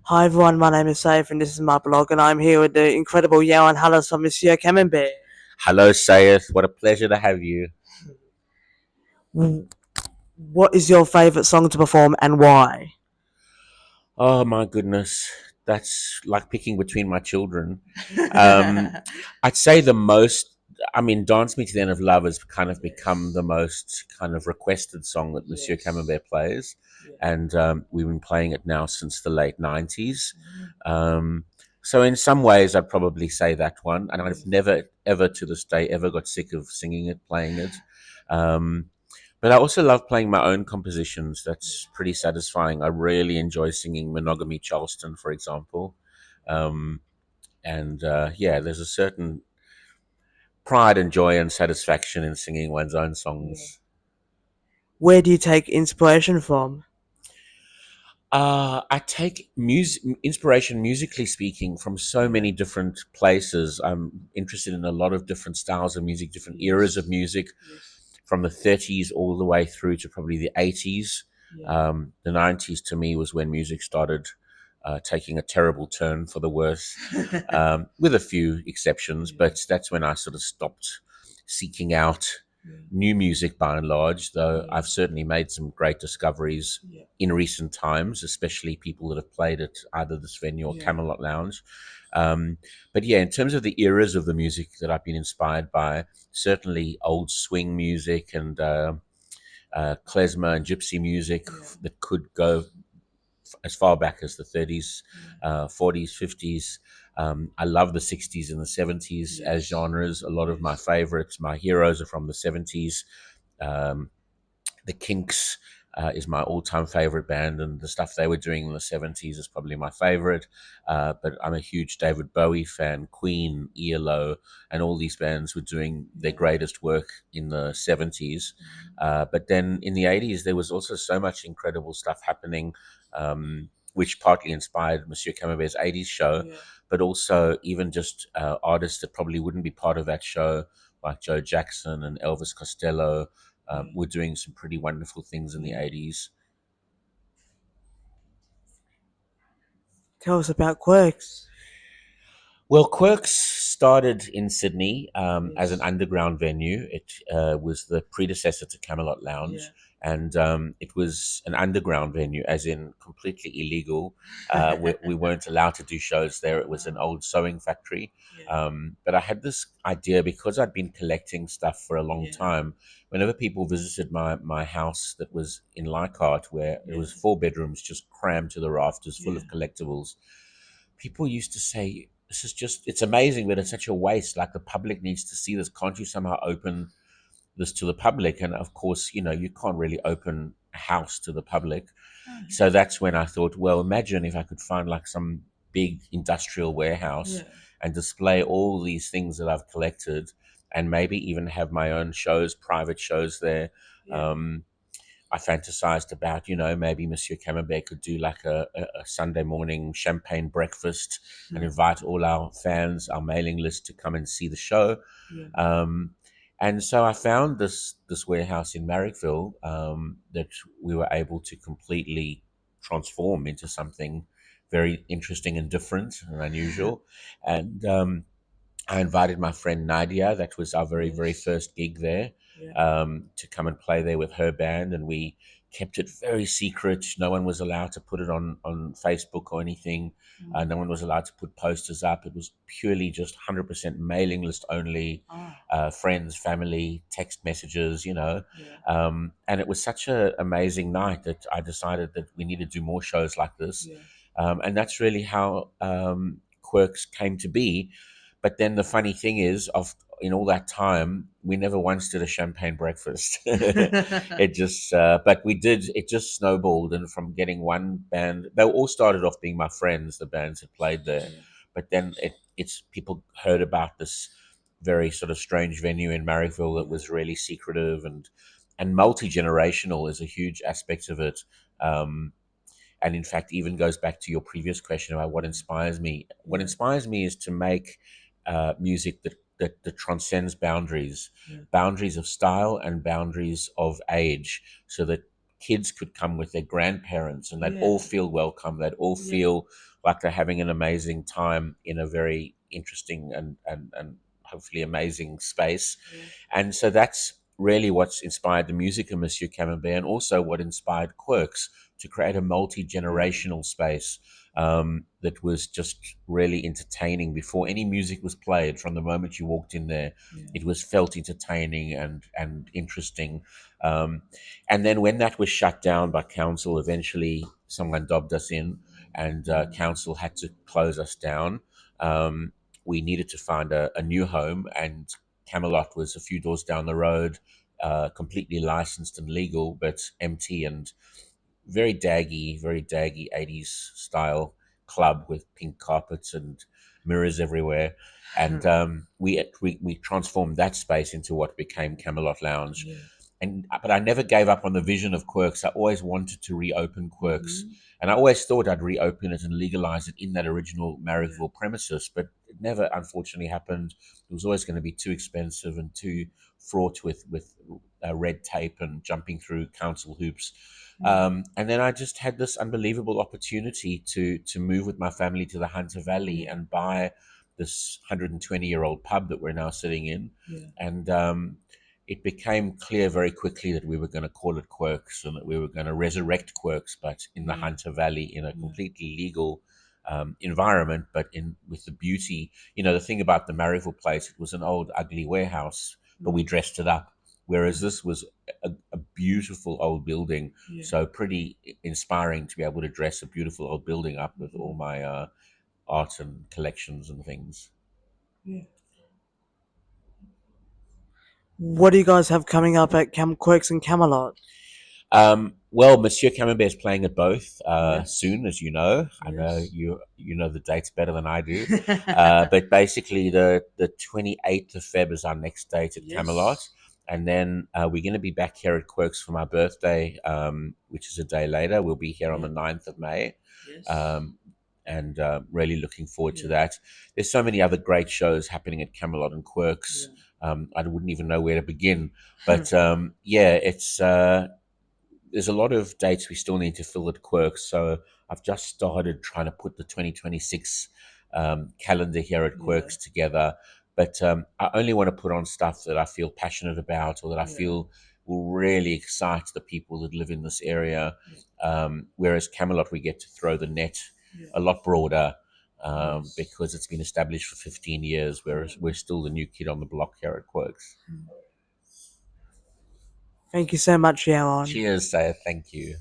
Hi everyone, my name is Sayeth and this is my blog, and I'm here with the incredible Yaron Hallis from Monsieur Camembert. Hello, Sayeth. What a pleasure to have you. What is your favourite song to perform and why? Oh my goodness, that's like picking between my children. Um, I'd say the most. I mean, "Dance Me to the End of Love" has kind of become the most kind of requested song that Monsieur Camembert plays, and we've been playing it now since the late '90s. Um, so in some ways, I'd probably say that one, and I've never, ever to this day, ever got sick of singing it, playing it. Um, But I also love playing my own compositions. That's pretty satisfying. I really enjoy singing Monogamy Charleston, for example. Um, and yeah, there's a certain pride and joy and satisfaction in singing one's own songs. Where do you take inspiration from? I take inspiration, musically speaking, from so many different places. I'm interested in a lot of different styles of music, different eras of music, from the 30s all the way through to probably the 80s. The 90s to me was when music started taking a terrible turn for the worse, with a few exceptions, but that's when I sort of stopped seeking out new music by and large, though I've certainly made some great discoveries in recent times, especially people that have played at either this venue or Camelot Lounge. But yeah, in terms of the eras of the music that I've been inspired by, certainly old swing music and klezmer and gypsy music that could go as far back as the 30s, 40s, 50s. I love the 60s and the 70s as genres. A lot of my favorites, my heroes are from the 70s. Um, the Qirkz is my all-time favorite band, and the stuff they were doing in the 70s is probably my favorite. But I'm a huge David Bowie fan. Queen, ELO, and all these bands were doing their greatest work in the 70s. But then in the 80s, there was also so much incredible stuff happening, which partly inspired Monsieur Camembert's 80s show, but also even just artists that probably wouldn't be part of that show, like Joe Jackson and Elvis Costello, were doing some pretty wonderful things in the 80s. Tell us about Qirkz. Well, Qirkz started in Sydney as an underground venue. It was the predecessor to Camelot Lounge, and it was an underground venue, as in completely illegal. We weren't allowed to do shows there. It was an old sewing factory. But I had this idea because I'd been collecting stuff for a long time. Whenever people visited my house that was in Leichhardt, where it was 4 bedrooms just crammed to the rafters, full of collectibles, people used to say, "This is it's amazing, but it's such a waste. Like, the public needs to see this. Can't you somehow open this to the public?" And of course, you can't really open a house to the public. So that's when I thought, well, imagine if I could find like some big industrial warehouse and display all these things that I've collected, and maybe even have my own shows, private shows there. Um, I fantasized about, maybe Monsieur Camembert could do like a Sunday morning champagne breakfast and invite all our fans, our mailing list, to come and see the show. Um, and so I found this warehouse in Marrickville, that we were able to completely transform into something very interesting and different and unusual. And I invited my friend Nadia. That was our very, very first gig there, to come and play there with her band. And we kept it very secret. No one was allowed to put it on Facebook or anything. No one was allowed to put posters up. It was purely just 100% mailing list only, friends, family, text messages. And it was such an amazing night that I decided that we need to do more shows like this. And that's really how Qirkz came to be. But then the funny thing is, in all that time, we never once did a champagne breakfast. It just, but we did. It just snowballed, and from getting one band, they all started off being my friends. The bands that played there, but then it's people heard about this very sort of strange venue in Marrickville that was really secretive and multi generational is a huge aspect of it. And in fact, even goes back to your previous question about what inspires me. What inspires me is to make music that transcends boundaries, boundaries of style and boundaries of age, so that kids could come with their grandparents, and they'd all feel welcome. They'd all feel like they're having an amazing time in a very interesting and hopefully amazing space. And so that's really what's inspired the music of Monsieur Camembert, and also what inspired Qirkz to create a multi-generational space that was just really entertaining. Before any music was played, from the moment you walked in there, it was felt entertaining and interesting. Um, and then when that was shut down by council, eventually someone dobbed us in, and council had to close us down. We needed to find a new home, and Camelot was a few doors down the road, completely licensed and legal, but empty and very daggy 80s style club with pink carpets and mirrors everywhere. And we transformed that space into what became Camelot Lounge. And but I never gave up on the vision of Qirkz. I always wanted to reopen Qirkz, and I always thought I'd reopen it and legalize it in that original Marrickville premises, but it never, unfortunately, happened. It was always going to be too expensive and too fraught with red tape and jumping through council hoops. And then I just had this unbelievable opportunity to move with my family to the Hunter Valley and buy this 120-year-old pub that we're now sitting in. And it became clear very quickly that we were going to call it Qirkz, and that we were going to resurrect Qirkz, but in the Hunter Valley, in a completely legal environment, but in with the beauty. You know, the thing about the Marrickville place, it was an old, ugly warehouse, but we dressed it up. Whereas this was a beautiful old building, so pretty inspiring to be able to dress a beautiful old building up with all my art and collections and things. What do you guys have coming up at Qirkz and Camelot? Well, Monsieur Camembert is playing at both soon, as you know. I know you know the dates better than I do. But basically, the 28th of Feb is our next date at Camelot. And then we're going to be back here at Qirkz for my birthday, which is a day later. We'll be here on the 9th of May. And really looking forward to that. There's so many other great shows happening at Camelot and Qirkz. I wouldn't even know where to begin. But it's there's a lot of dates we still need to fill at Qirkz. So I've just started trying to put the 2026 calendar here at Qirkz together. But I only want to put on stuff that I feel passionate about, or that I feel will really excite the people that live in this area. Whereas Camelot, we get to throw the net a lot broader, because it's been established for 15 years, whereas we're still the new kid on the block here at Qirkz. Thank you so much, Yaron. Cheers, Sayeth. Thank you.